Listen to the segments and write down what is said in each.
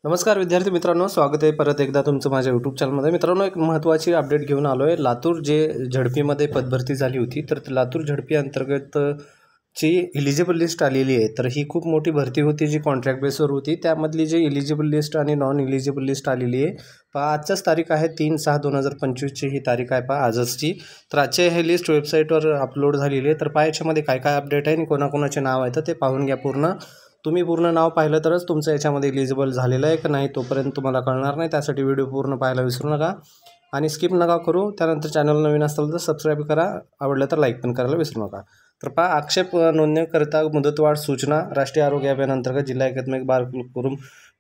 नमस्कार विद्यार्थी मित्रांनो, स्वागत आहे परत एकदा तुमचं माझ्या यूट्यूब चॅनलमध्ये. मित्रांनो, एक महत्त्वाची अपडेट घेऊन आलो आहे. लातूर जे झडपीमध्ये पदभरती झाली होती, तर लातूर झडपी अंतर्गत ची इलिजिबल लिस्ट आलेली आहे. तर ही खूप मोठी भरती होती जी कॉन्ट्रॅक्ट बेसवर होती. त्यामधली जी इलिजिबल लिस्ट आणि नॉन इलिजिबल लिस्ट आलेली आहे. पहा, आजचाच तारीख आहे 3/6/2025 ही तारीख आहे. पहा आजची. तर आजची हे लिस्ट वेबसाईटवर अपलोड झालेली आहे. तर पहा याच्यामध्ये काय काय अपडेट आहे आणि कोणाकोणाचे नाव आहे तर ते पाहून घ्या पूर्ण. तुम्ही पूर्ण नाव पाहिलं तरच तुमचं याच्यामध्ये इलिजिबल झालेलं आहे का नाही तोपर्यंत तुम्हाला कळणार नाही. त्यासाठी व्हिडिओ पूर्ण पाहायला विसरू नका आणि स्किप नका करू. त्यानंतर चॅनल नवीन असेल तर सबस्क्राईब करा, आवडलं तर लाईक पण करायला विसरू नका. तर पहा, आक्षेप नोंदणीकरिता मुदतवाढ सूचना राष्ट्रीय आरोग्य अभियानांतर्गत जिल्हा एकात्मिक बाल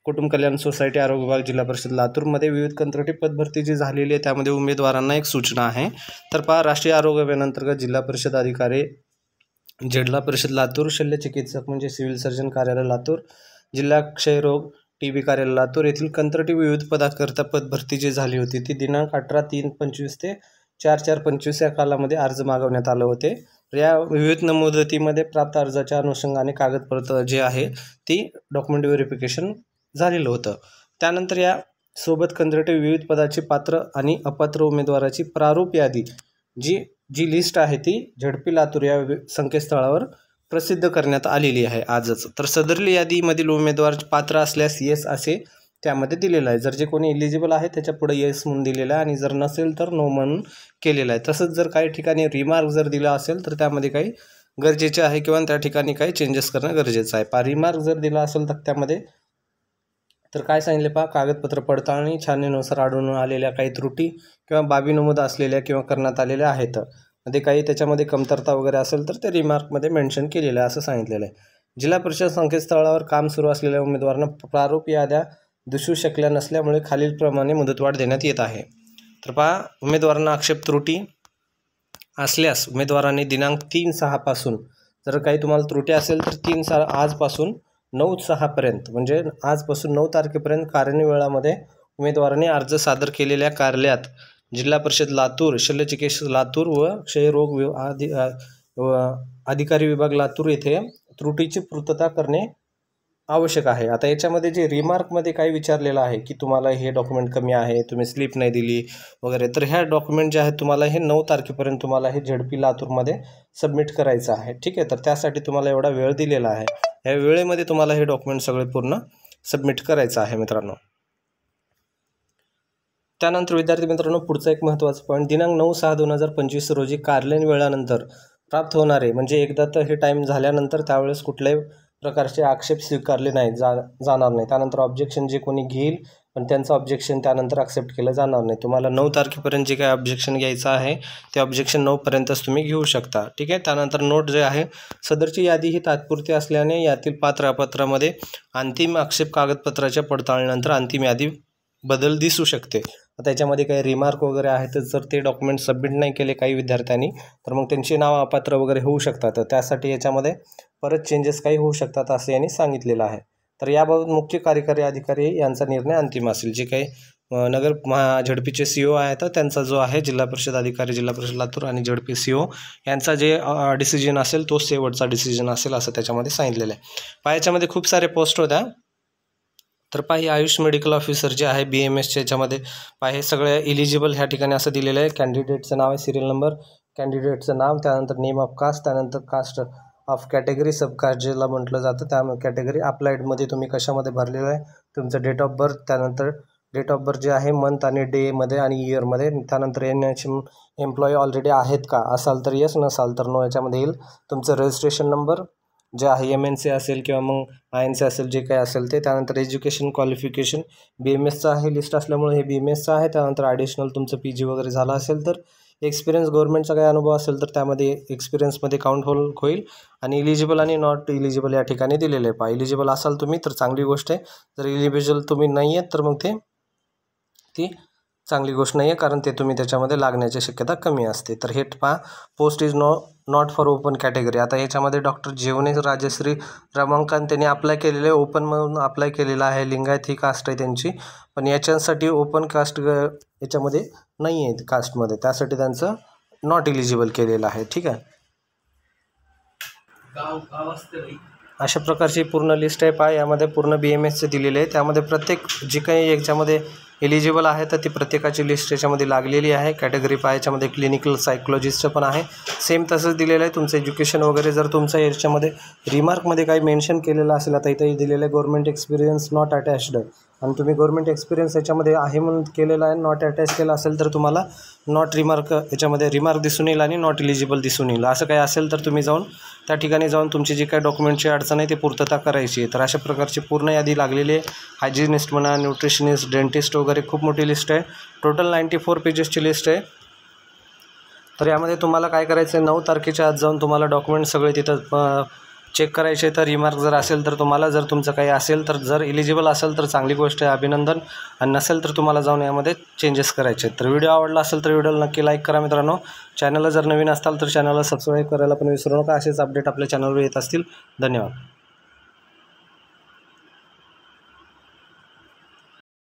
कुटुंब कल्याण सोसायटी आरोग्य विभाग जिल्हा परिषद लातूरमध्ये विविध कंत्राटी पदभरती जी झालेली आहे त्यामध्ये उमेदवारांना एक सूचना आहे. तर पहा, राष्ट्रीय आरोग्य अभियानांतर्गत जिल्हा परिषद अधिकारी, जिल्हा परिषद लातूर, शल्य चिकित्सक म्हणजे सिव्हिल सर्जन कार्यालय लातूर, जिल्हा क्षयरोग TB कार्यालय लातूर येथील कंत्राटी विविध पदाकरता पदभरती जी झाली होती ती दिनांक 18/3/25 ते 4/4/25 या कालामध्ये अर्ज मागवण्यात आले होते. या विविध मुदतीमध्ये प्राप्त अर्जाच्या अनुषंगाने कागदपत्र जे आहे ती डॉक्युमेंट व्हेरिफिकेशन झालेलं होतं. त्यानंतर या सोबत कंत्राटी विविध पदाची पात्र आणि अपात्र उमेदवाराची प्रारूप यादी जी लिस्ट आहे ती झडपी लातूर या संकेतस्थळावर प्रसिद्ध करण्यात आलेली आहे आजच. तर सदरली यादीमधील उमेदवार पात्र असल्यास येस असे त्यामध्ये दिलेलं आहे. जर जे कोणी इलिजिबल आहे त्याच्या पुढे येस म्हणून दिलेलं आहे आणि जर नसेल तर नो म्हणून केलेलं आहे. तसंच जर काही ठिकाणी रिमार्क जर दिला असेल तर त्यामध्ये काही गरजेचे आहे किंवा त्या ठिकाणी काही चेंजेस करणं गरजेचं आहे. रिमार्क जर दिला असेल तर त्यामध्ये तर काय सांगितले पहा, कागदपत्र पडताळणी छाननीनुसार आढळून आलेल्या काही त्रुटी किंवा बाबी नमूद असलेल्या किंवा करण्यात आलेल्या आहेत. मध्ये काही त्याच्यामध्ये कमतरता वगैरे असेल तर ते रिमार्कमध्ये मेन्शन केलेलं आहे असं सांगितलेलं आहे. जिल्हा परिषद संकेतस्थळावर काम सुरू असलेल्या उमेदवारांना प्रारूप याद्या दिसू शकल्या नसल्यामुळे खालीलप्रमाणे मुदतवाढ देण्यात येत आहे. तर पहा, उमेदवारांना आक्षेप त्रुटी असल्यास उमेदवारांनी दिनांक 3/6 पासून, जर काही तुम्हाला त्रुटी असेल तर 3/6 आजपासून 9/6 पर्यंत म्हणजे आजपासून 9 तारखेपर्यंत कार्यवेळामध्ये उमेदवारांनी अर्ज सादर केलेल्या कार्यालयात जिल्हा परिषद लातूर, शल्य चिकित्सक लातूर व क्षयरोग अधिकारी विभाग लातूर येथे त्रुटीची पूर्तता करणे आवश्यक आहे. आता याच्यामध्ये जे रिमार्कमध्ये काय विचारलेलं आहे की तुम्हाला हे डॉक्युमेंट कमी आहे, तुम्ही स्लिप नाही दिली वगैरे, तर ह्या डॉक्युमेंट जे आहेत तुम्हाला हे 9 तारखेपर्यंत तुम्हाला हे झडपी लातूरमध्ये सबमिट करायचं आहे. ठीक आहे, तर त्यासाठी तुम्हाला एवढा वेळ दिलेला आहे. या वेळेमध्ये तुम्हाला हे डॉक्युमेंट सगळे पूर्ण सबमिट करायचं आहे मित्रांनो. त्यानंतर विद्यार्थी मित्रांनो, पुढचा एक महत्त्वाचा पॉईंट, दिनांक 9/6/2025 रोजी कार्यालयीन वेळानंतर प्राप्त होणारे म्हणजे एकदा तर हे टाईम झाल्यानंतर त्यावेळेस कुठल्याही प्रकारचे आक्षेप स्वीकारले नाही जाणार नाही. त्यानंतर ऑब्जेक्शन जे कोणी घेईल पण त्यांचं ऑब्जेक्शन त्यानंतर ॲक्सेप्ट केलं जाणार नाही. तुम्हाला 9 तारखेपर्यंत जे काही ऑब्जेक्शन घ्यायचं आहे ते ऑब्जेक्शन 9 पर्यंतच तुम्ही घेऊ शकता. ठीक आहे. त्यानंतर नोट जे आहे, सदरची यादी ही तात्पुरती असल्याने यातील पात्र अपात्रामध्ये अंतिम आक्षेप कागदपत्राच्या पडताळणीनंतर अंतिम यादी बदल दिसू शकते. त्याच्यामध्ये काही रिमार्क वगैरे आहे तर जर ते डॉक्युमेंट सबमिट नाही केले काही विद्यार्थ्यांनी तर मग त्यांची नाव अपात्र वगैरे होऊ शकतात. तर त्यासाठी याच्यामध्ये परत चेंजेस काही होऊ शकतात असं यांनी सांगितलेलं आहे. तर याबाबत मुख्य कार्यकारी अधिकारी यांचा निर्णय अंतिम असेल. जे काही झडपीचे CO आहेत त्यांचा जो आहे जिल्हा परिषद अधिकारी, जिल्हा परिषद लातूर आणि झडपी CO यांचा जे डिसिजन असेल तो शेवटचा डिसिजन असेल असं त्याच्यामध्ये सांगितलेलं आहे. याच्यामध्ये खूप सारे पोस्ट होत्या. तर ही आयुष मेडिकल ऑफिसर जे आहे BMSच्या याच्यामध्ये हे सगळे इलिजिबल ह्या ठिकाणी असं दिलेलं आहे. कॅन्डिडेटचं नाव आहे, सिरियल नंबर, कॅन्डिडेटचं नाव, त्यानंतर नेम ऑफ कास्ट, त्यानंतर कास्ट ऑफ कॅटेगरी, सबकास्ट ज्याला म्हटलं जातं त्या कॅटेगरी, अप्लाइडमध्ये तुम्ही कशामध्ये भरलेलं आहे, तुमचं डेट ऑफ बर्थ, त्यानंतर डेट ऑफ बर्थ जे आहे मंथ आणि डेमध्ये आणि इयरमध्ये, त्यानंतर एम्प्लॉई ऑलरेडी आहेत का असाल तर येस, नसाल तर नो याच्यामध्ये येईल. तुमचं रजिस्ट्रेशन नंबर जे आहे MNC असेल किंवा मग INC असेल जे काही असेल ते, त्यानंतर एज्युकेशन क्वालिफिकेशन BMSचं आहे लिस्ट असल्यामुळे हे BMSचं आहे. त्यानंतर ॲडिशनल तुमचं PG वगैरे झालं असेल तर, एक्सपिरियन्स गव्हर्नमेंटचा काही अनुभव असेल तर त्यामध्ये एक्सपिरियन्समध्ये काउंट होईल आणि इलिजिबल आणि नॉट इलिजिबल या ठिकाणी दिलेलं आहे. इलिजिबल असाल तुम्ही तर चांगली गोष्ट आहे, जर इलिजिबल तुम्ही नाही आहेत तर मग ती चांगली गोष्ट नाही आहे, कारण ते तुम्ही त्याच्यामध्ये लागण्याची शक्यता कमी असते. तर हे post is not for open category. आता याच्यामध्ये डॉक्टर जेवणे राजश्री रमाकांत त्यांनी अप्लाय केलेलं आहे, ओपन म्हणून अप्लाय केलेलं आहे, लिंगायत ही कास्ट आहे त्यांची, पण याच्यासाठी ओपन कास्ट याच्यामध्ये नाही आहे कास्टमध्ये, त्यासाठी त्यांचं नॉट इलिजिबल केलेलं आहे. ठीक आहे. अशा प्रकारची पूर्ण लिस्ट आहे. पहा यामध्ये पूर्ण BMSचे दिलेले आहे. त्यामध्ये प्रत्येक जी काही याच्यामध्ये एलिजिबल आहे तर ती प्रत्येकाची लिस्ट याच्यामध्ये लागलेली आहे. कॅटेगरी पहा याच्यामध्ये क्लिनिकल सायकोलॉजिस्टचं पण आहे. सेम तसंच दिलेलं आहे. तुमचं एज्युकेशन वगैरे जर तुमचं याच्यामध्ये रिमार्कमध्ये काही मेन्शन केलेलं असेल, आता इथंही दिलेलं आहे गव्हर्नमेंट एक्सपिरियन्स नॉट अटॅच्ड, आणि तुम्ही गव्हर्नमेंट एक्सपिरियन्स याच्यामध्ये आहे म्हणून केलेला आहे, नॉट अटॅच केला असेल तर तुम्हाला नॉट रिमार्क याच्यामध्ये रिमार्क दिसून येईल आणि नॉट एलिजिबल दिसून येईल. असं काही असेल तर तुम्ही जाऊन त्या ठिकाणी जाऊन तुमची जी काही डॉक्युमेंटची अडचण आहे ती पूर्तता करायची आहे. तर अशा प्रकारची पूर्ण यादी लागलेली आहे. हायजिनिस्ट म्हणा, न्यूट्रिशनिस्ट, डेंटिस्ट वगैरे खूप मोठी लिस्ट आहे. टोटल 94 पेजेसची लिस्ट आहे. तर यामध्ये तुम्हाला काय करायचं आहे, 9 तारखेच्या आत जाऊन तुम्हाला डॉक्युमेंट सगळे तिथं चेक करायचे. तर रिमार्क जर असेल तर तुम्हाला, जर तुमचं काही असेल तर, जर एलिजिबल असेल तर चांगली गोष्ट आहे, अभिनंदन, आणि नसेल तर तुम्हाला जाऊन यामध्ये चेंजेस करायचे. तर व्हिडिओ आवडला असेल तर व्हिडिओला नक्की लाईक करा मित्रांनो. चॅनलला जर नवीन असाल तर चॅनलला सबस्क्राईब करायला पण विसरू नका. असेच अपडेट आपल्या चॅनलवर येत असतील. धन्यवाद.